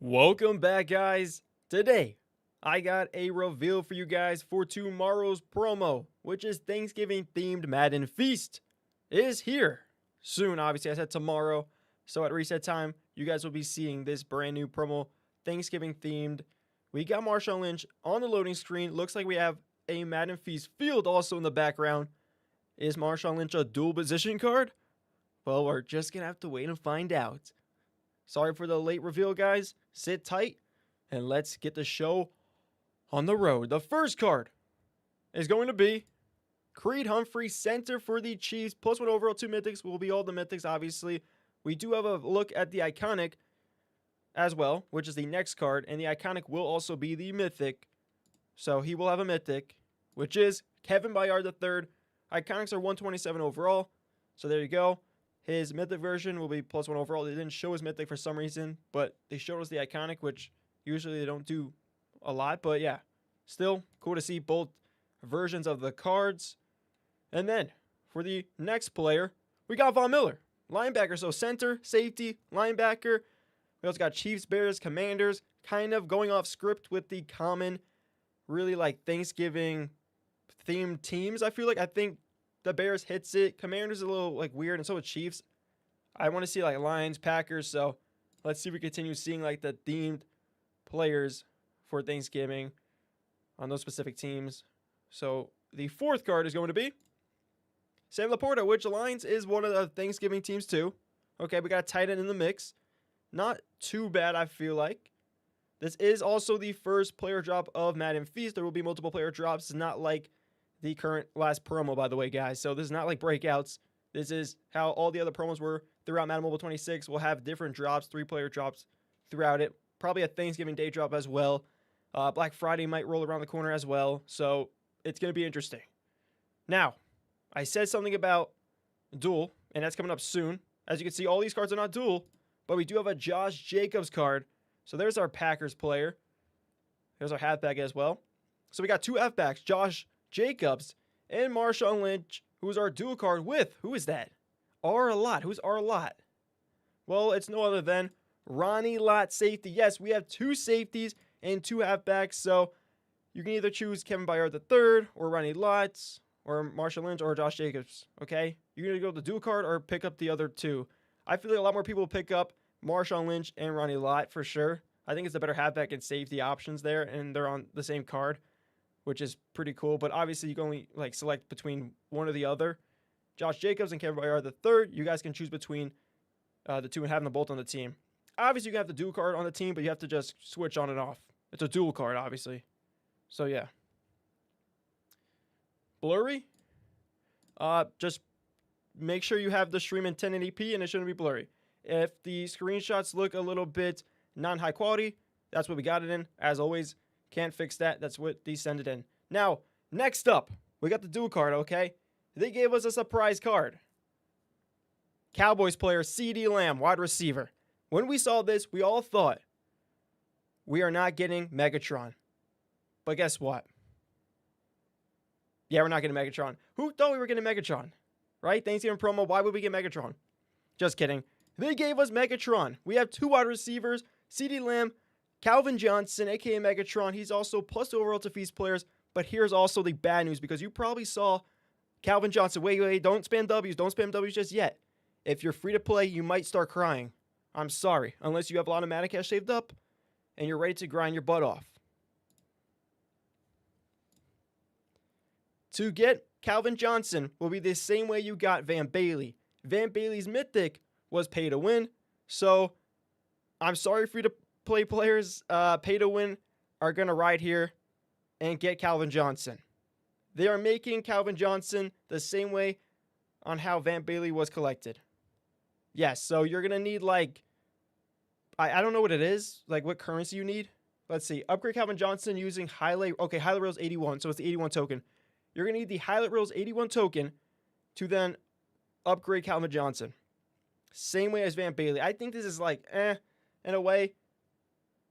Welcome back, guys. Today, I got a reveal for you guys for tomorrow's promo, which is Thanksgiving themed Madden Feast. It is here soon. Obviously, I said tomorrow, so at reset time, you guys will be seeing this brand new promo, Thanksgiving themed. We got Marshawn Lynch on the loading screen. Looks like we have a Madden Feast field also in the background. Is Marshawn Lynch a dual position card? Well, we're just gonna have to wait and find out. Sorry for the late reveal, guys. Sit tight, and let's get the show on the road. The first card is going to be Creed Humphrey, center for the Chiefs. +1 overall, 2 mythics. Will be all the mythics, obviously. We do have a look at the iconic as well, which is the next card, and the iconic will also be the mythic. So he will have a mythic, which is Kevin Byard III. Iconics are 127 overall, so there you go. His mythic version will be +1 overall. They didn't show his mythic for some reason, but they showed us the iconic, which usually they don't do a lot. But yeah, still cool to see both versions of the cards. And then for the next player, we got Von Miller, linebacker. So center, safety, linebacker. We also got Chiefs, Bears, Commanders, kind of going off script with the common, really like Thanksgiving themed teams. I think the Bears hits it. Commanders a little like weird, and so is Chiefs. I want to see like Lions, Packers. So let's see if we continue seeing like the themed players for Thanksgiving on those specific teams. So the fourth card is going to be Sam Laporta, which aligns is one of the Thanksgiving teams too. Okay, we got a tight end in the mix. Not too bad, I feel like. This is also the first player drop of Madden Feast. There will be multiple player drops. It's not like the current last promo, by the way, guys. So this is not like breakouts. This is how all the other promos were throughout Madden Mobile 26. We'll have different drops, 3-player drops throughout it. Probably a Thanksgiving Day drop as well. Black Friday might roll around the corner as well. So it's going to be interesting. Now, I said something about dual, and that's coming up soon. As you can see, all these cards are not dual, but we do have a Josh Jacobs card. So there's our Packers player. There's our halfback as well. So we got two halfbacks, Josh Jacobs and Marshawn Lynch, who's our dual card with, who is that? R-a-lot. Who's R-a-lot? Well, it's no other than Ronnie Lott, safety. Yes, we have two safeties and two halfbacks, so you can either choose Kevin Byard III or Ronnie Lott or Marshawn Lynch or Josh Jacobs, okay? You're going to go with the dual card or pick up the other two. I feel like a lot more people will pick up Marshawn Lynch and Ronnie Lott for sure. I think it's the better halfback and safety options there, and they're on the same card, which is pretty cool. But obviously, you can only like select between one or the other. Josh Jacobs and Kevin Byard III. You guys can choose between the two and having them both on the team. Obviously, you can have the dual card on the team, but you have to just switch on and off. It's a dual card, obviously. So, yeah. Blurry. Just make sure you have the stream in 1080p, and it shouldn't be blurry. If the screenshots look a little bit non-high quality, that's what we got it in. As always, can't fix that. That's what they send it in. Now, next up, we got the dual card, okay? They gave us a surprise card. Cowboys player CeeDee Lamb, wide receiver. When we saw this, we all thought we are not getting Megatron. But guess what? Yeah, we're not getting Megatron. Who thought we were getting Megatron? Right? Thanksgiving promo, why would we get Megatron? Just kidding. They gave us Megatron. We have two wide receivers, CeeDee Lamb, Calvin Johnson, a.k.a. Megatron. He's also +2 overall to Feast players. But here's also the bad news, because you probably saw Calvin Johnson. Wait, don't spam W's. Don't spam W's just yet. If you're free to play, you might start crying. I'm sorry. Unless you have a lot of Madden cash saved up and you're ready to grind your butt off. To get Calvin Johnson will be the same way you got Van Bailey. Van Bailey's mythic was pay to win. So I'm sorry, free to play players, pay to win are going to ride here and get Calvin Johnson. They are making Calvin Johnson the same way on how Van Bailey was collected. Yes, so you're going to need like, I don't know what it is, like what currency you need. Let's see, upgrade Calvin Johnson using highlight reels 81, so it's the 81 token. You're going to need the highlight reels 81 token to then upgrade Calvin Johnson. Same way as Van Bailey. I think this is like, in a way.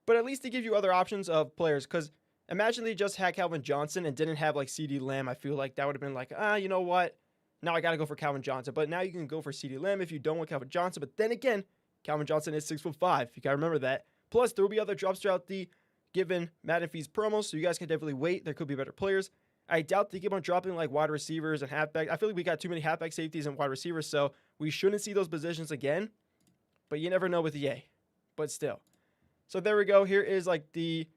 But at least they give you other options of players. Because imagine they just had Calvin Johnson and didn't have like CeeDee Lamb. I feel like that would have been like, you know what? Now I got to go for Calvin Johnson. But now you can go for CeeDee Lamb if you don't want Calvin Johnson. But then again, Calvin Johnson is 6'5". You got to remember that. Plus, there will be other drops throughout the given Madden Feast promo, so you guys can definitely wait. There could be better players. I doubt they keep on dropping like wide receivers and halfback. I feel like we got too many halfback safeties and wide receivers, so we shouldn't see those positions again. But you never know with EA. But still. So there we go. Here is like the,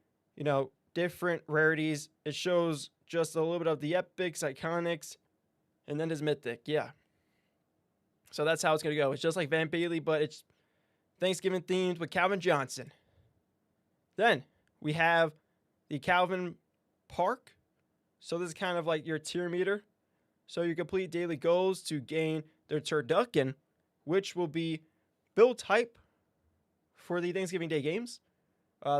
different rarities. It shows just a little bit of the epics, iconics, and then his mythic. Yeah. So that's how it's going to go. It's just like Van Bailey, but it's Thanksgiving themed with Calvin Johnson. Then we have the Calvin Park. So this is kind of like your tier meter. So you complete daily goals to gain their turducken, which will be build type for the Thanksgiving Day games.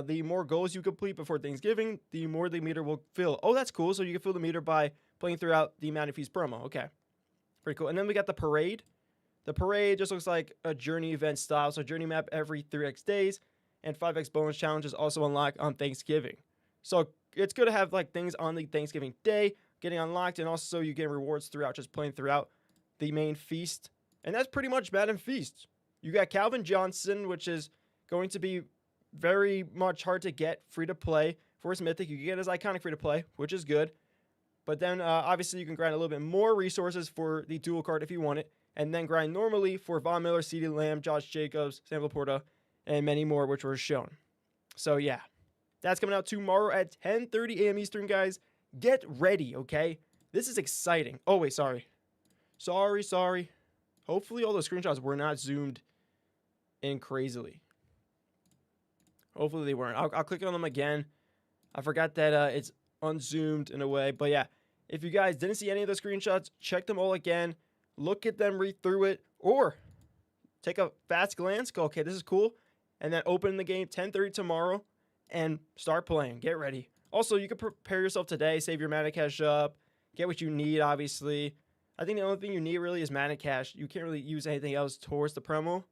The more goals you complete before Thanksgiving, the more the meter will fill. Oh, that's cool. So you can fill the meter by playing throughout the Madden Feast promo. Okay. Pretty cool. And then we got the parade. The parade just looks like a journey event style. So journey map every 3x days. And 5x bonus challenges also unlocked on Thanksgiving. So it's good to have like things on the Thanksgiving Day getting unlocked. And also you get rewards throughout just playing throughout the main feast. And that's pretty much Madden Feast. You got Calvin Johnson, which is going to be very much hard to get free to play. For his mythic, you can get his iconic free to play, which is good. But then obviously you can grind a little bit more resources for the dual card if you want it. And then grind normally for Von Miller, CeeDee Lamb, Josh Jacobs, Sam Laporta, and many more, which were shown. So yeah, that's coming out tomorrow at 10:30 a.m. Eastern, guys. Get ready, okay? This is exciting. Oh, wait, sorry. Sorry. Hopefully all those screenshots were not zoomed in crazily. Hopefully they weren't. I'll click on them again. I forgot that it's unzoomed in a way. But yeah, if you guys didn't see any of the screenshots, check them all again. Look at them, read through it, or take a fast glance. Go, okay, this is cool. And then open the game 10:30 tomorrow and start playing. Get ready. Also, you can prepare yourself today. Save your Madden cash up. Get what you need, obviously. I think the only thing you need really is Madden cash. You can't really use anything else towards the promo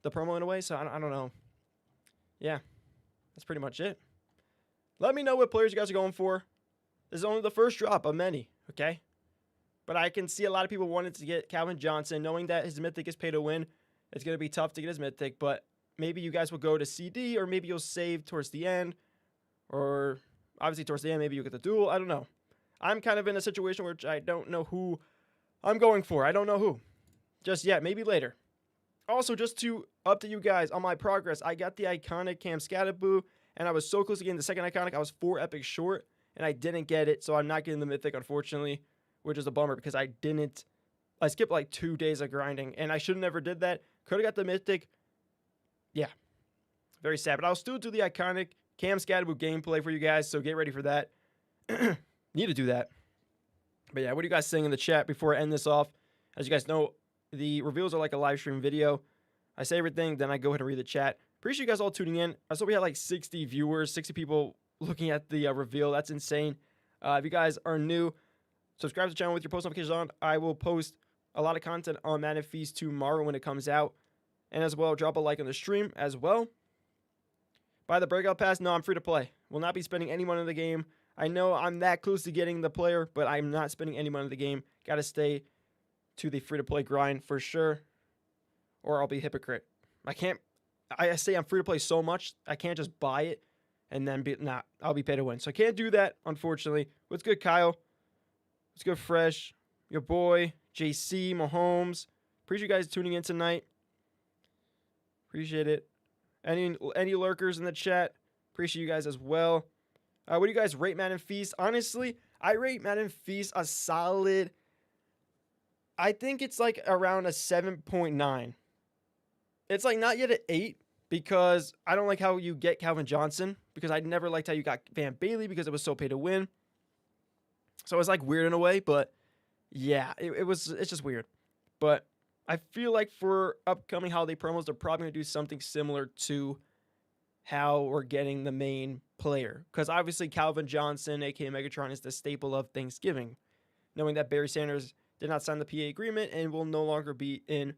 in a way. So I don't know. Yeah. That's pretty much it. Let me know what players you guys are going for. This is only the first drop of many, okay? But I can see a lot of people wanting to get Calvin Johnson, knowing that his mythic is pay to win. It's going to be tough to get his mythic, but maybe you guys will go to CD, or maybe you'll save towards the end, or obviously towards the end, maybe you'll get the duel. I don't know. I'm kind of in a situation where I don't know who I'm going for. I don't know who just yet. Maybe later. Also, just to update you guys on my progress, I got the iconic Cam Scatterboo, and I was so close to getting the second iconic. I was 4 epics short, and I didn't get it, so I'm not getting the mythic, unfortunately, which is a bummer because I skipped like 2 days of grinding, and I should have never did that. Could have got the mythic. Yeah, very sad, but I'll still do the iconic Cam Scatterboo gameplay for you guys, so get ready for that. Need to do that. But yeah, what are you guys saying in the chat before I end this off? As you guys know, the reveals are like a live stream video. I say everything, then I go ahead and read the chat. Appreciate you guys all tuning in. I saw we had like 60 viewers, 60 people looking at the reveal. That's insane. If you guys are new, subscribe to the channel with your post notifications on. I will post a lot of content on Madden Feast tomorrow when it comes out. And as well, drop a like on the stream as well. Buy the breakout pass. No, I'm free to play. Will not be spending any money in the game. I know I'm that close to getting the player, but I'm not spending any money in the game. Got to stay to the free-to-play grind for sure, or I'll be a hypocrite. I say I'm free-to-play so much, I can't just buy it and then I'll be pay to win. So I can't do that, unfortunately. What's good, Kyle? What's good, Fresh? Your boy, JC, Mahomes. Appreciate you guys tuning in tonight. Appreciate it. Any lurkers in the chat? Appreciate you guys as well. What do you guys rate Madden Feast? Honestly, I rate Madden Feast a solid... I think it's like around a 7.9. It's like not yet an 8 because I don't like how you get Calvin Johnson, because I never liked how you got Van Bailey because it was so pay to win. So it's like weird in a way, but yeah, it's just weird. But I feel like for upcoming holiday promos, they're probably going to do something similar to how we're getting the main player. Because obviously Calvin Johnson, aka Megatron, is the staple of Thanksgiving. Knowing that Barry Sanders did not sign the PA agreement and will no longer be in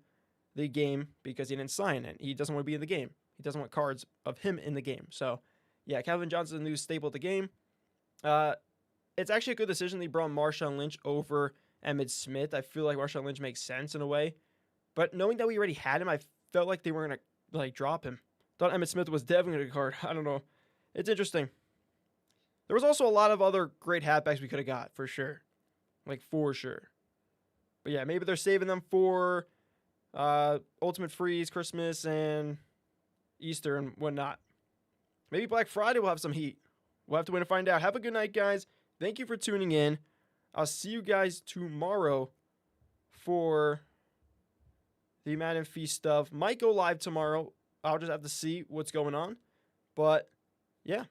the game because he didn't sign it. He doesn't want to be in the game. He doesn't want cards of him in the game. So, yeah, Calvin Johnson's the new staple of the game. It's actually a good decision they brought Marshawn Lynch over Emmitt Smith. I feel like Marshawn Lynch makes sense in a way. But knowing that we already had him, I felt like they were going to drop him. Thought Emmitt Smith was definitely a good card. I don't know. It's interesting. There was also a lot of other great halfbacks we could have got, for sure. Like, for sure. But yeah, maybe they're saving them for Ultimate Freeze, Christmas, and Easter and whatnot. Maybe Black Friday will have some heat. We'll have to wait and find out. Have a good night, guys. Thank you for tuning in. I'll see you guys tomorrow for the Madden Feast stuff. Might go live tomorrow. I'll just have to see what's going on. But, yeah.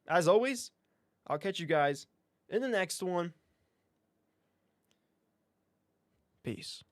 As always, I'll catch you guys in the next one. Peace.